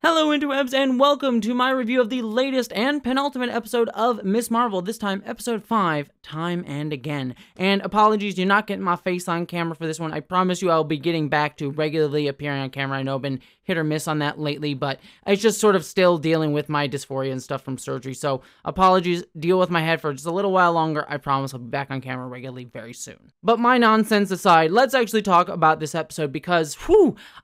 Hello interwebs and welcome to my review of the latest and penultimate episode of Miss Marvel, this time episode 5, Time and Again. And apologies, you're not getting my face on camera for this one. I promise you I'll be getting back to regularly appearing on camera. I know I've been hit or miss on that lately, but it's just sort of still dealing with my dysphoria and stuff from surgery. So apologies, deal with my head for just a little while longer. I promise I'll be back on camera regularly very soon. But my nonsense aside, let's actually talk about this episode because,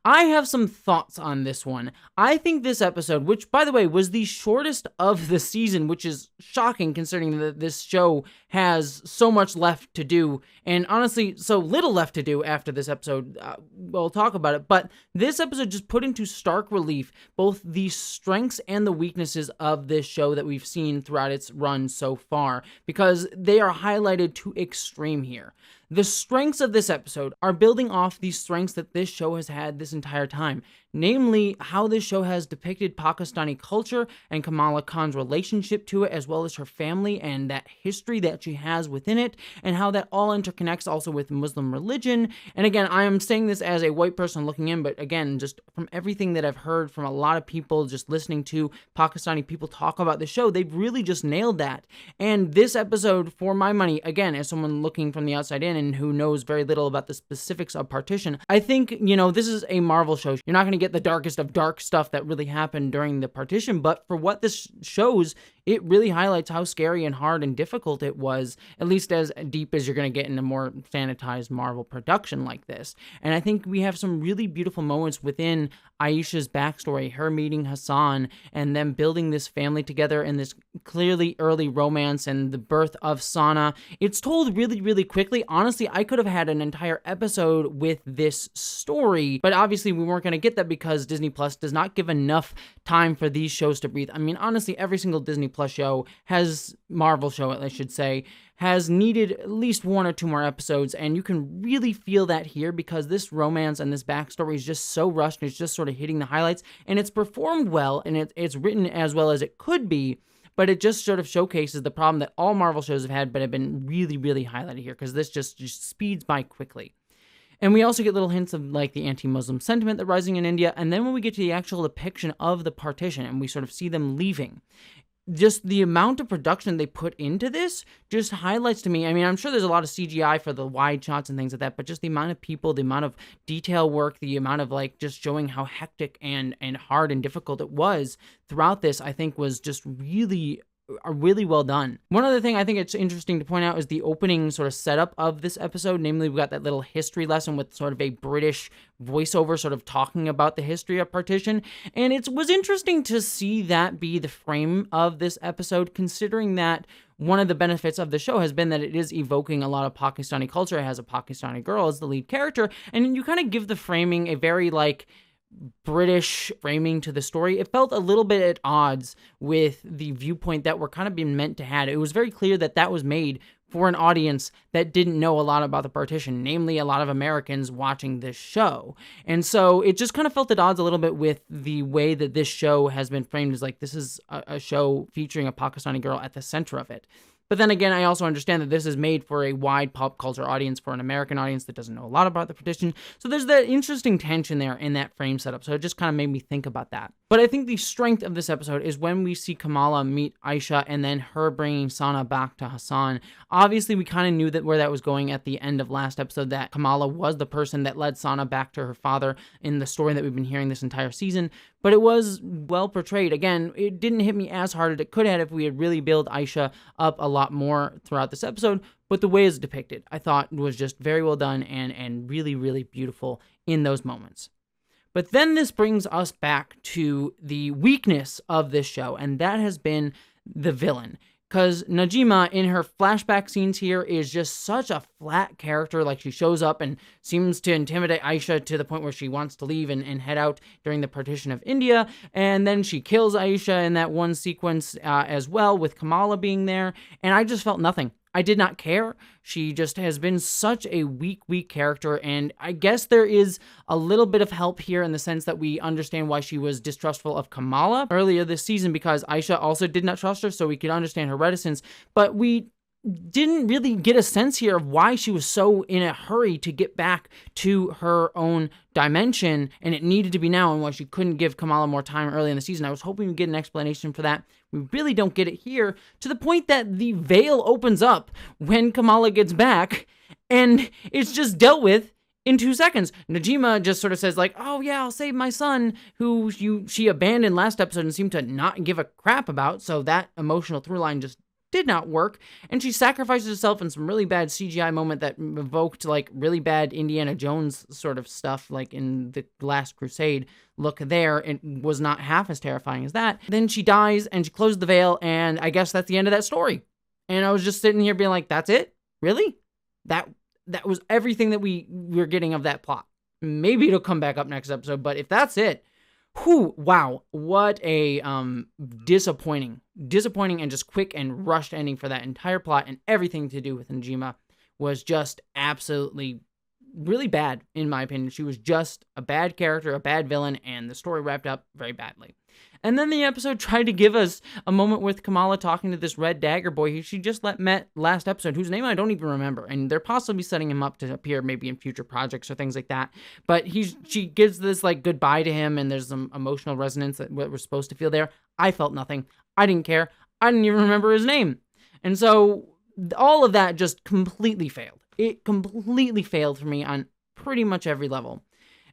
I have some thoughts on this one. I think this episode, which by the way was the shortest of the season, which is shocking considering that this show has so much left to do, and honestly, so little left to do after this episode. We'll talk about it, but this episode just put into stark relief both the strengths and the weaknesses of this show that we've seen throughout its run so far, because they are highlighted to extreme here. The strengths of this episode are building off the strengths that this show has had this entire time, namely how this show has depicted Pakistani culture and Kamala Khan's relationship to it, as well as her family and that history that she has within it, and how that all interconnects also with Muslim religion. And again, I am saying this as a white person looking in, but again, just from everything that I've heard from a lot of people, just listening to Pakistani people talk about the show, they've really just nailed that. And this episode, for my money, again, as someone looking from the outside in and who knows very little about the specifics of Partition, I think, this is a Marvel show. You're not going to get the darkest of dark stuff that really happened during the Partition, but for what this shows, it really highlights how scary and hard and difficult it was, at least as deep as you're going to get in a more sanitized Marvel production like this. And I think we have some really beautiful moments within Aisha's backstory, her meeting Hassan, and them building this family together and this clearly early romance and the birth of Sana. It's told really, really quickly. Honestly, I could have had an entire episode with this story, but obviously we weren't going to get that because Disney Plus does not give enough time for these shows to breathe. I mean, honestly, every single Disney Plus show Marvel show, I should say, has needed at least one or two more episodes, and you can really feel that here because this romance and this backstory is just so rushed, and it's just sort of hitting the highlights, and it's performed well, and it's written as well as it could be, but it just sort of showcases the problem that all Marvel shows have had, but have been really, really highlighted here, because this just speeds by quickly. And we also get little hints of like the anti-Muslim sentiment that's rising in India, and then when we get to the actual depiction of the partition, and we sort of see them leaving, just the amount of production they put into this just highlights to me. I mean, I'm sure there's a lot of CGI for the wide shots and things like that, but just the amount of people, the amount of detail work, the amount of like just showing how hectic and hard and difficult it was throughout this, I think was just really well done. One other thing I think it's interesting to point out is the opening sort of setup of this episode. Namely, we got that little history lesson with sort of a British voiceover sort of talking about the history of Partition. And it was interesting to see that be the frame of this episode, considering that one of the benefits of the show has been that it is evoking a lot of Pakistani culture. It has a Pakistani girl as the lead character, and you kind of give the framing a very like British framing to the story. It felt a little bit at odds with the viewpoint that we're kind of being meant to have. It was very clear that that was made for an audience that didn't know a lot about the Partition, namely a lot of Americans watching this show. And so it just kind of felt at odds a little bit with the way that this show has been framed as like this is a show featuring a Pakistani girl at the center of it. But then again, I also understand that this is made for a wide pop culture audience, for an American audience that doesn't know a lot about the Partition. So there's that interesting tension there in that frame setup. So it just kind of made me think about that. But I think the strength of this episode is when we see Kamala meet Aisha and then her bringing Sana back to Hassan. Obviously, we kind of knew that where that was going at the end of last episode, that Kamala was the person that led Sana back to her father in the story that we've been hearing this entire season. But it was well portrayed. Again, it didn't hit me as hard as it could have if we had really built Aisha up a lot more throughout this episode. But the way it's depicted, I thought was just very well done and really, really beautiful in those moments. But then this brings us back to the weakness of this show, and that has been the villain. Because Najima, in her flashback scenes here, is just such a flat character. Like, she shows up and seems to intimidate Aisha to the point where she wants to leave and head out during the partition of India. And then she kills Aisha in that one sequence as well, with Kamala being there. And I just felt nothing. I did not care. She just has been such a weak character, and I guess there is a little bit of help here in the sense that we understand why she was distrustful of Kamala earlier this season, because Aisha also did not trust her, so we could understand her reticence, but we didn't really get a sense here of why she was so in a hurry to get back to her own dimension, and it needed to be now, and why she couldn't give Kamala more time early in the season. I was hoping we'd get an explanation for that. We really don't get it here, to the point that the veil opens up when Kamala gets back, and it's just dealt with in 2 seconds. Najima just sort of says like, oh yeah, I'll save my son, who she abandoned last episode and seemed to not give a crap about, so that emotional through line just did not work, and she sacrifices herself in some really bad CGI moment that evoked like really bad Indiana Jones sort of stuff, like in the Last Crusade look there. It was not half as terrifying as that. Then she dies, and she closes the veil, and I guess that's the end of that story. And I was just sitting here being like, that's it? Really? That was everything that we were getting of that plot. Maybe it'll come back up next episode, but if that's it, whew, wow, what a disappointing and just quick and rushed ending for that entire plot, and everything to do with Najima was just absolutely really bad, in my opinion. She was just a bad character, a bad villain, and the story wrapped up very badly. And then the episode tried to give us a moment with Kamala talking to this Red Dagger boy who she just met last episode, whose name I don't even remember, and they're possibly setting him up to appear maybe in future projects or things like that. But she gives this like goodbye to him, and there's some emotional resonance that we're supposed to feel there. I felt nothing. I didn't care. I didn't even remember his name. And so all of that just completely failed. It completely failed for me on pretty much every level.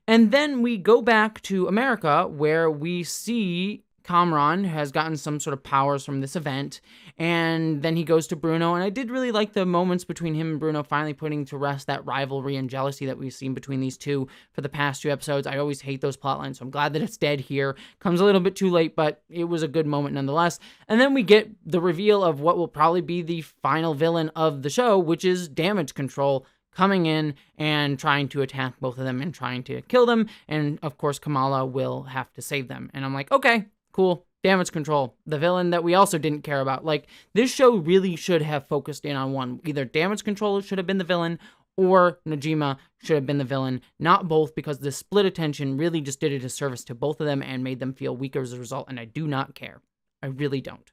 And then we go back to America, where we see Kamran has gotten some sort of powers from this event, and then he goes to Bruno, and I did really like the moments between him and Bruno finally putting to rest that rivalry and jealousy that we've seen between these two for the past 2 episodes. I always hate those plot lines, so I'm glad that it's dead here. Comes a little bit too late, but it was a good moment nonetheless. And then we get the reveal of what will probably be the final villain of the show, which is Damage Control, coming in and trying to attack both of them and trying to kill them. And of course, Kamala will have to save them. And I'm like, okay, cool. Damage Control, the villain that we also didn't care about. Like, this show really should have focused in on one. Either Damage Control should have been the villain, or Najima should have been the villain. Not both, because the split attention really just did a disservice to both of them and made them feel weaker as a result, and I do not care. I really don't.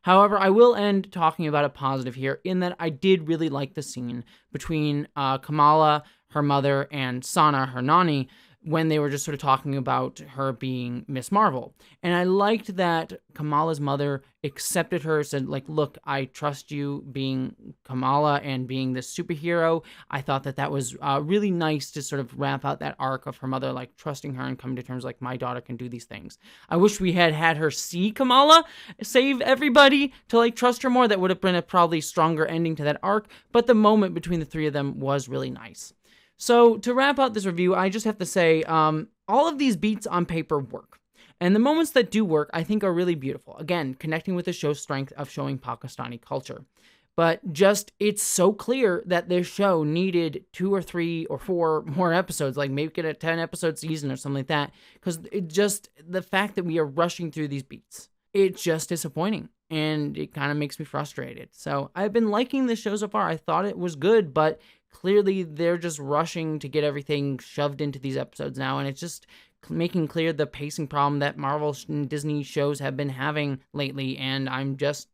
However, I will end talking about a positive here, in that I did really like the scene between Kamala, her mother, and Sana, her nanny, when they were just sort of talking about her being Miss Marvel. And I liked that Kamala's mother accepted her, said, like, look, I trust you being Kamala and being this superhero. I thought that that was really nice to sort of wrap out that arc of her mother, like, trusting her and coming to terms, like, my daughter can do these things. I wish we had her see Kamala save everybody to, like, trust her more. That would have been a probably stronger ending to that arc. But the moment between the three of them was really nice. So to wrap up this review, I just have to say, all of these beats on paper work. And the moments that do work, I think, are really beautiful. Again, connecting with the show's strength of showing Pakistani culture. But just, it's so clear that this show needed 2 or 3 or 4 more episodes, like make it a 10-episode season or something like that. Because it just, the fact that we are rushing through these beats, it's just disappointing. And it kind of makes me frustrated. So I've been liking this show so far. I thought it was good, but clearly they're just rushing to get everything shoved into these episodes now, and it's just making clear the pacing problem that Marvel and Disney shows have been having lately, and I'm just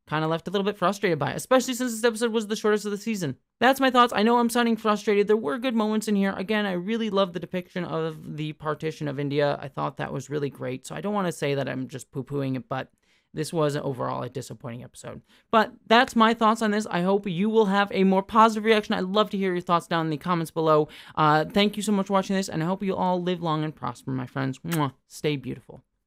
kind of left a little bit frustrated by it, especially since this episode was the shortest of the season. That's my thoughts. I know I'm sounding frustrated. There were good moments in here. Again, I really love the depiction of the partition of India. I thought that was really great, so I don't want to say that I'm just poo-pooing it, but this was overall a disappointing episode. But that's my thoughts on this. I hope you will have a more positive reaction. I'd love to hear your thoughts down in the comments below. Thank you so much for watching this, and I hope you all live long and prosper, my friends. Mwah. Stay beautiful.